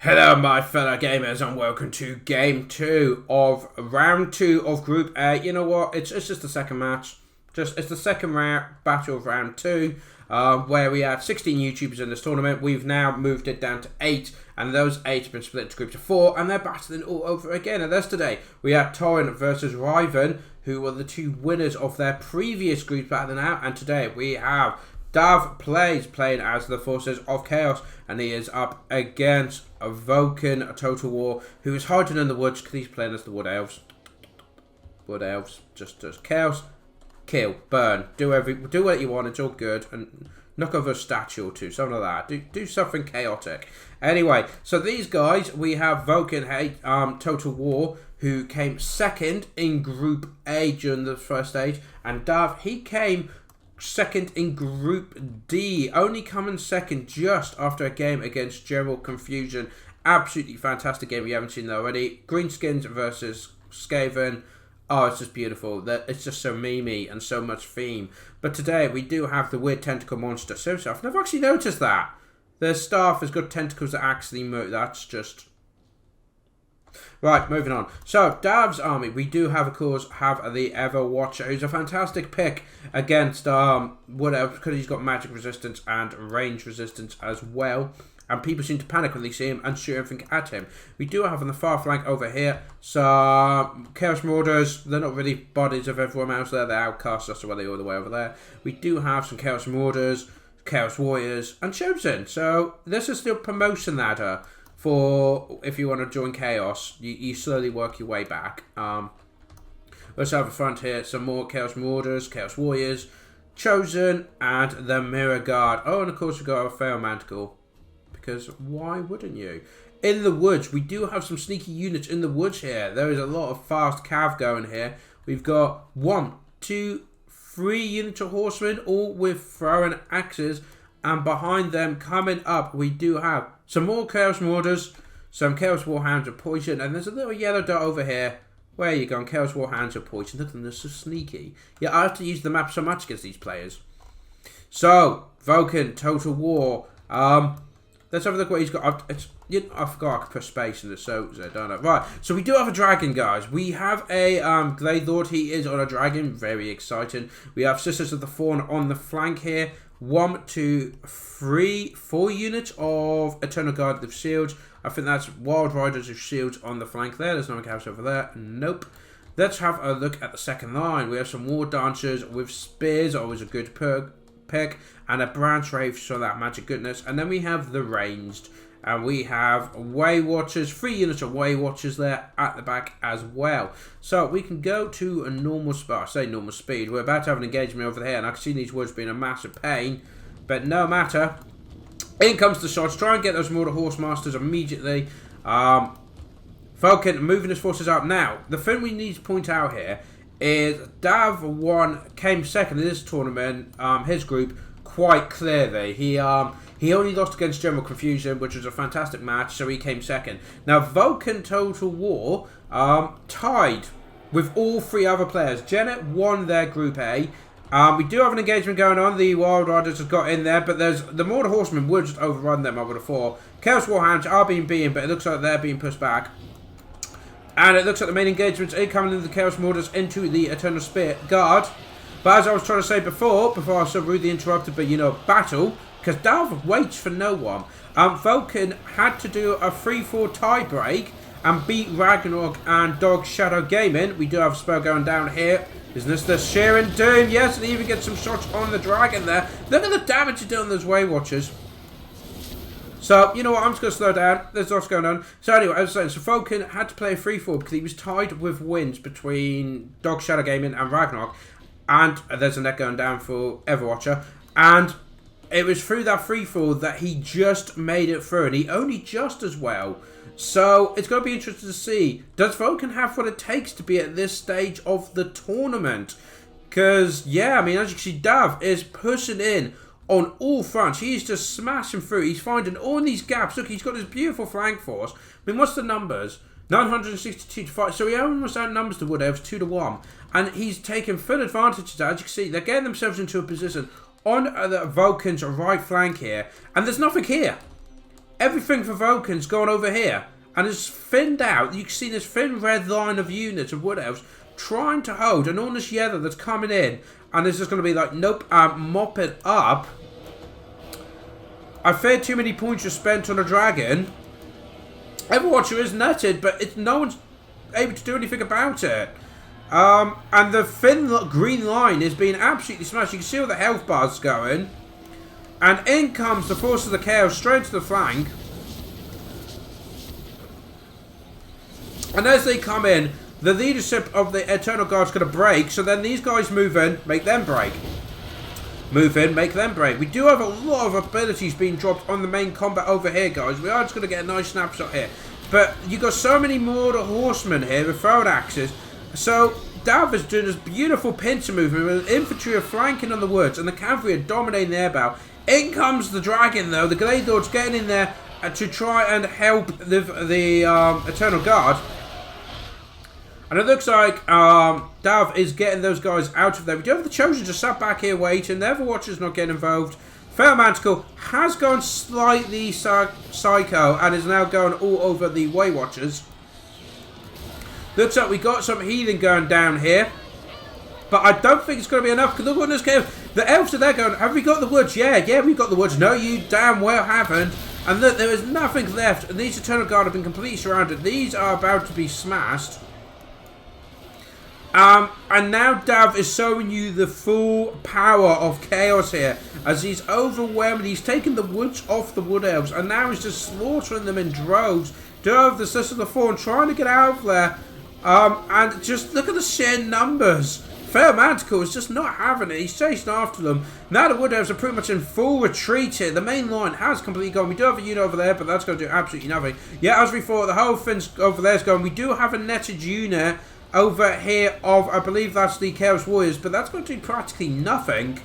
Hello my fellow gamers and welcome to game 2 of round 2 of group A. You know what, it's just the second match, it's the second battle of round 2 where we have 16 YouTubers in this tournament. We've now moved it down to 8 and those 8 have been split into groups of 4 and they're battling all over again. And that's today we have Turin versus Wyvern, who were the two winners of their previous group battle now, and today we have DahvPlays playing as the Forces of Chaos, and he is up against a Vulcan Total War, who is hiding in the woods because he's playing as the Wood Elves. Wood Elves, just Chaos, kill, burn, do what you want, it's all good, and knock over a statue or two, something like that. Do something chaotic. Anyway, so these guys, we have Vulcan Total War, who came second in Group A during the first stage, and Dav, he came second in Group D, only coming second just after a game against GeneralConfusion. Absolutely fantastic game. We haven't seen that already. Greenskins versus Skaven. Oh, it's just beautiful. It's just so memey and so much theme. But today we do have the weird tentacle monster. Seriously, I've never actually noticed that. Their staff has got tentacles that actually move. That's just... Right, moving on. So, Dav's army, we do have, of course, the Ever Watcher, who's a fantastic pick against whatever, because he's got magic resistance and range resistance as well. And people seem to panic when they see him and shoot everything at him. We do have on the far flank over here some Chaos Marauders. They're not really bodies of everyone else there. They're outcasts, that's why they're all the way over there. We do have some Chaos Marauders, Chaos Warriors, and Chosen. So, this is still promotion ladder for if you want to join Chaos. You slowly work your way back. Let's have a front here. Some more Chaos Marauders, Chaos Warriors, Chosen, and the Mirror Guard. Oh, and of course we've got a Fail Manticle. Because why wouldn't you? In the woods, we do have some sneaky units in the woods here. There is a lot of fast cav going here. We've got 1, 2, 3 units of horsemen, all with throwing axes. And behind them, coming up, we do have some more Chaos Marauders, some Chaos Warhounds of Poison, and there's a little yellow dot over here. Where are you going? Chaos Warhounds of Poison. Look at them, they're so sneaky. Yeah, I have to use the map so much against these players. So, Vulcan Total War. Let's have a look at what he's got. I forgot I could press space in the don't I? Right, so we do have a dragon, guys. We have a Glade Lord. He is on a dragon. Very exciting. We have Sisters of the Fawn on the flank here. 1, 2, 3, 4 units of Eternal Guard of Shields. I think that's Wild Riders of Shields on the flank there. There's no chaos over there. Nope. Let's have a look at the second line. We have some War Dancers with Spears, always a good pick, and a Branch Wraith for that magic goodness. And then we have the Ranged. And we have Way Watchers, 3 units of Way Watchers there at the back as well. So we can go to a normal speed. I say normal speed. We're about to have an engagement over here, and I can see these woods being a massive pain. But no matter. In comes the shots. Try and get those Mortar Horse Masters immediately. Vulcan moving his forces up. Now, the thing we need to point out here is Dav came second in this tournament, his group, quite clearly. He only lost against GeneralConfusion, which was a fantastic match, so he came second. Now, Vulcan Total War tied with all 3 other players. Janet won their Group A. We do have an engagement going on. The Wild Riders have got in there, but there's the Mortar Horsemen would just overrun them, I would have thought. Chaos Warhounds are being beaten, but it looks like they're being pushed back. And it looks like the main engagement's incoming in the Chaos Marauders into the Eternal Spirit Guard. But as I was trying to say before I was so rudely interrupted, but you know, battle... Because Dav waits for no one. Vulcan had to do a 3-4 tie break and beat Ragnarok and Dog Shadow Gaming. We do have a spell going down here. Isn't this the Shearing Doom? Yes, and even get some shots on the dragon there. Look at the damage you do on those Way Watchers. So, you know what, I'm just going to slow down. There's lots going on. So anyway, as I was saying, so Vulcan had to play a 3-4 because he was tied with wins between Dog Shadow Gaming and Ragnarok. And there's a net going down for Everwatcher. And... it was through that 3-4 that he just made it through, and he only just as well. So, it's going to be interesting to see, does Vulcan have what it takes to be at this stage of the tournament? Because, yeah, I mean, as you can see, Dav is pushing in on all fronts. He's just smashing through. He's finding all these gaps. Look, he's got his beautiful flank force. I mean, what's the numbers? 962 to 5. So he almost outnumbers the Wood Elves 2-1. And he's taking full advantage of that. As you can see, they're getting themselves into a position on the Vulcan's right flank here, and there's nothing here. everything for Vulcan's gone over here. And it's thinned out. You can see this thin red line of units of Wood Elves trying to hold. And all this yellow that's coming in. And it's just going to be like, nope, mop it up. I fear too many points are spent on a dragon. Everwatcher is netted, but no one's able to do anything about it. And the thin green line is being absolutely smashed. You can see all the health bars going. And in comes the Force of the Chaos straight to the flank. And as they come in, the leadership of the Eternal Guard's going to break. So then these guys move in, make them break. Move in, make them break. We do have a lot of abilities being dropped on the main combat over here, guys. We are just going to get a nice snapshot here. But you got so many Mordor horsemen here with throwing axes. So Dav is doing this beautiful pincer movement with the infantry are flanking on the woods and the cavalry are dominating the air battle. In comes the dragon, though. The Glade Lord's getting in there to try and help the Eternal Guard. And it looks like Dav is getting those guys out of there. We do have the Chosen just sat back here waiting. The Everwatcher's not getting involved. Fair Manticle has gone slightly psycho and is now going all over the Way Watchers. Looks like we got some healing going down here. But I don't think it's going to be enough. Because look what this game. The Elves are there going, have we got the woods? Yeah, we've got the woods. No, you damn well haven't. And look, there is nothing left. And these Eternal Guard have been completely surrounded. These are about to be smashed. And now Dav is showing you the full power of chaos here. As he's overwhelmed. He's taken the woods off the Wood Elves. And now he's just slaughtering them in droves. Dove, the Sister of the Fawn, trying to get out of there. And just look at the sheer numbers. Fair Manticle is just not having it. He's chasing after them. Now the Wood Elves are pretty much in full retreat here. The main line has completely gone. We do have a unit over there, but that's going to do absolutely nothing. Yeah, as we thought, the whole thing's over there's gone. We do have a netted unit over here of, I believe that's the Chaos Warriors, but that's going to do practically nothing.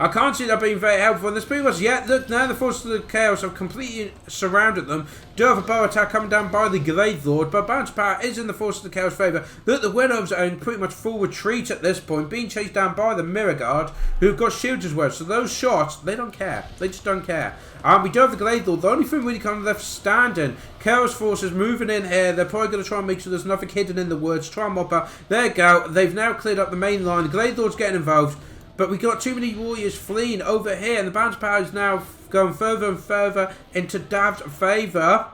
I can't see that being very helpful. And there's pretty much, yeah, look, now the Forces of the Chaos have completely surrounded them. Do have a bow attack coming down by the Glade Lord, but bounce power is in the Forces of the Chaos' favour. Look, the Widows are in pretty much full retreat at this point, being chased down by the Mirror Guard, who've got shields as well. So those shots, they don't care. They just don't care. We do have the Glade Lord. The only thing really kind of left standing. Chaos Forces moving in here. They're probably going to try and make sure there's nothing hidden in the woods. Try and mop out. There you go. They've now cleared up the main line. The Glade Lord's getting involved. But we got too many warriors fleeing over here. And the bounce power is now going further and further into Dav's favour.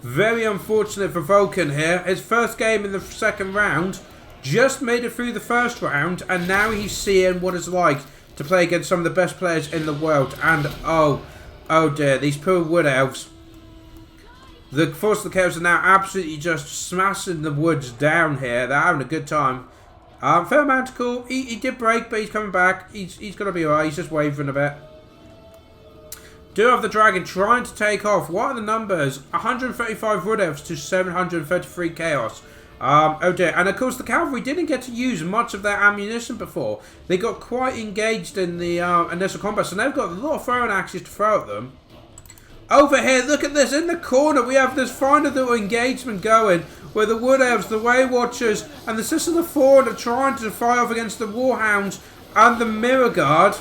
Very unfortunate for Vulcan here. His first game in the second round. Just made it through the first round. And now he's seeing what it's like to play against some of the best players in the world. And oh dear, these poor Wood Elves. The Force of the Chaos are now absolutely just smashing the woods down here. They're having a good time. Fair Manticle, he did break, but he's coming back. He's going to be alright. He's just wavering a bit. Do have the Dragon trying to take off. What are the numbers? 135 Wood Elves to 733 Chaos. Oh dear. And of course, the Cavalry didn't get to use much of their ammunition before. They got quite engaged in the initial combat, so they've got a lot of throwing axes to throw at them. Over here, look at this. In the corner, we have this final little engagement going where the Wood Elves, the Way Watchers, and the Sister of the Fawn are trying to fight off against the Warhounds and the Mirror Guard.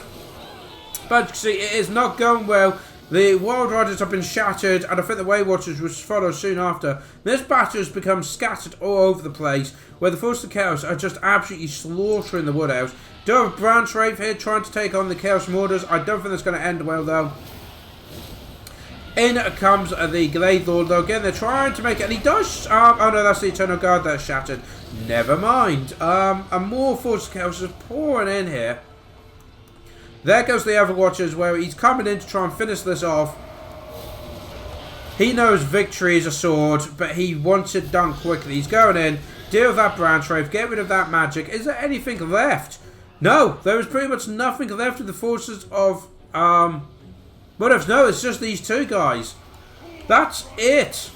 But you see, it is not going well. The Wild Riders have been shattered, and I think the Way Watchers will follow soon after. This battle has become scattered all over the place, where the Forces of Chaos are just absolutely slaughtering the Wood Elves. Do have a Branch Wraith here trying to take on the Chaos Mordors. I don't think that's going to end well, though. In comes the Glade Lord, though. Again, they're trying to make it, and he does. Oh no, that's the Eternal Guard that's shattered. Never mind. And more Force of Chaos is pouring in here. There goes the other Watchers, where he's coming in to try and finish this off. He knows victory is a sword, but he wants it done quickly. He's going in, deal with that Branch Wraith, get rid of that magic. Is there anything left? No, there is pretty much nothing left of the forces of What if? No, it's just these two guys. That's it.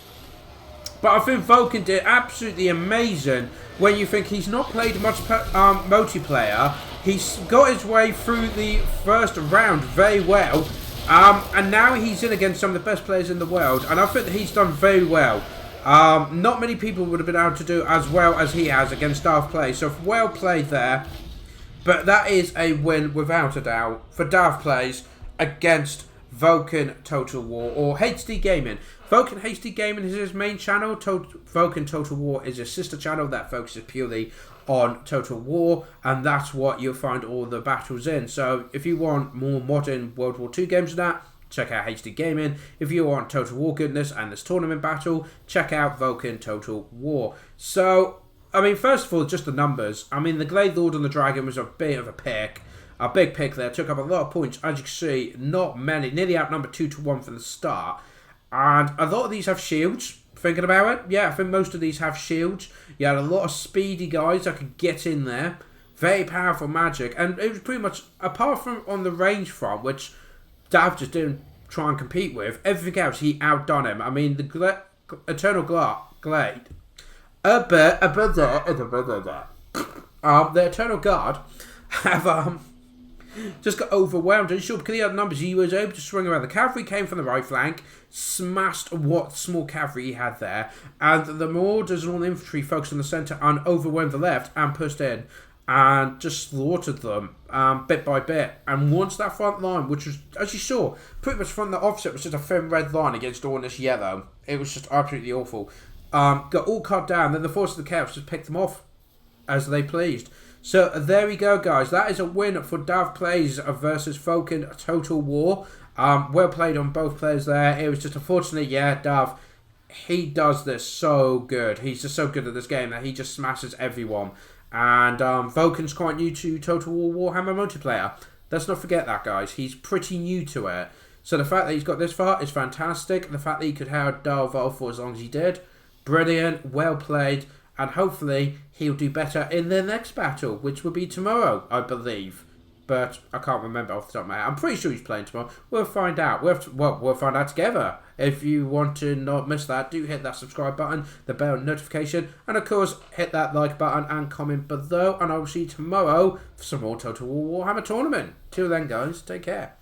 But I think Vulcan did absolutely amazing when you think he's not played much multiplayer. He's got his way through the first round very well. And now he's in against some of the best players in the world. And I think that he's done very well. Not many people would have been able to do as well as he has against DahvPlays. So well played there. But that is a win without a doubt for DahvPlays against Vulcan Total War, or HD Gaming. Vulcan HD Gaming is his main channel. Vulcan Total War is his sister channel that focuses purely on Total War, and that's what you'll find all the battles in. So if you want more modern World War II games than that, check out HD Gaming. If you want Total War goodness and this tournament battle, check out Vulcan Total War. So, I mean, first of all, just the numbers. I mean, the Glade Lord and the Dragon was a bit of a pick. A big pick there. Took up a lot of points. As you can see, not many. Nearly outnumbered 2-1 from the start. And a lot of these have shields. Thinking about it, yeah, I think most of these have shields. You had a lot of speedy guys that could get in there. Very powerful magic. And it was pretty much, apart from on the range front, which Dav just didn't try and compete with, everything else he outdone him. I mean, the Eternal Glade. The Eternal Guard have just got overwhelmed. And sure, because he had numbers, he was able to swing around. The cavalry came from the right flank, smashed what small cavalry he had there, and the Marauders and all the infantry focused on the centre and overwhelmed the left and pushed in and just slaughtered them bit by bit. And once that front line, which was, as you saw, pretty much from the offset was just a thin red line against all this yellow. It was just absolutely awful. Got all cut down, then the forces of the chaos just picked them off as they pleased. So there we go, guys. That is a win for DahvPlays versus Vulcan Total War. Well played on both players there. It was just unfortunate, yeah, Dav, he does this so good. He's just so good at this game that he just smashes everyone. And Vulcan's quite new to Total War Warhammer multiplayer. Let's not forget that, guys. He's pretty new to it. So the fact that he's got this far is fantastic. The fact that he could have DahvPlays for as long as he did, brilliant, well played. And hopefully he'll do better in the next battle, which will be tomorrow, I believe. But I can't remember off the top of my head. I'm pretty sure he's playing tomorrow. We'll find out. We'll find out together. If you want to not miss that, do hit that subscribe button, the bell notification, and of course, hit that like button and comment below. And I will see you tomorrow for some more Total War Warhammer tournament. Till then, guys, take care.